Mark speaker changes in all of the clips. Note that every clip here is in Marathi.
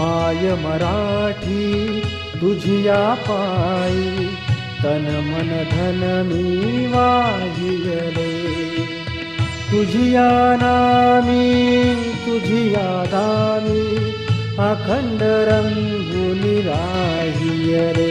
Speaker 1: माय मराठी तुझिया पायी तन मन धन मी वाहिले तुझिया नामी तुझिया दामी अखंड रंगुनी राहिये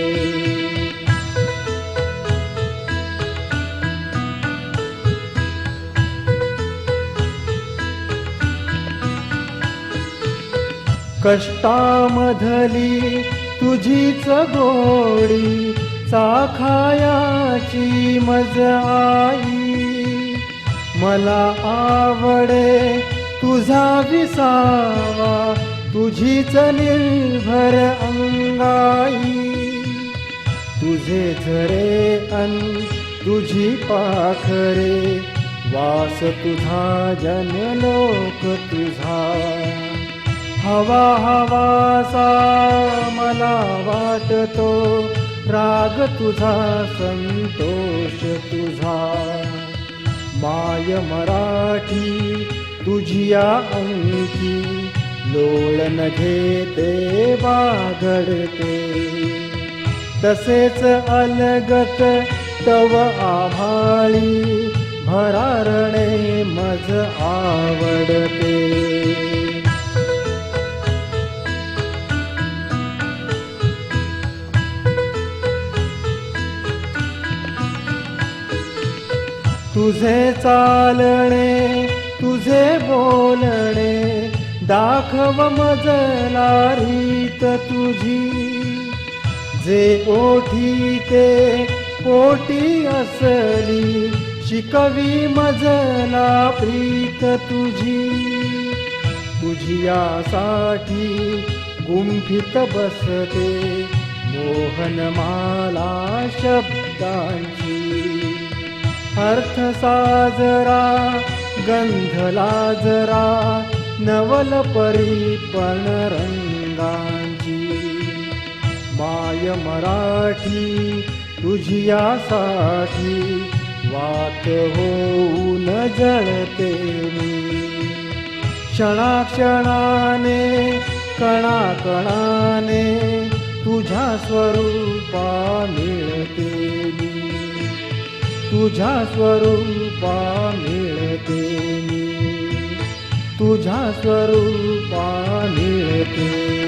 Speaker 1: कष्टामधली तुझीच गोडी चाखायाची मज आई मला आवडे तुझा विसावा तुझीच निर्भर अंगाई तुझे झरे अन तुझी पाखरे वास तुझा जनलोक तुझा हवा हवासा मला वाटतो राग तुझा संतोष तुझा माय मराठी तुझिया अंकी लोळण घेते बागडते तसेच अलगत तव आभाळी भरारणे मज आवडते तुझे चालणे तुझे बोलणे दाखव मजला रीत तुझी जे ओठी ते पोटी असली शिकवी मजला प्रीत तुझी तुझियासाठी गुंफित बसते मोहनमाला शब्दांची अर्थ साजरा गंधला जरा नवल परीपण रंगांची माय मराठी तुझियासाठी वात होऊन जळते मी क्षणाक्षणाने कणाकणाने तुझ्या स्वरूपा मिळते मी तुझ्या स्वरूपा मिळते मी तुझ्या स्वरूपा मिळते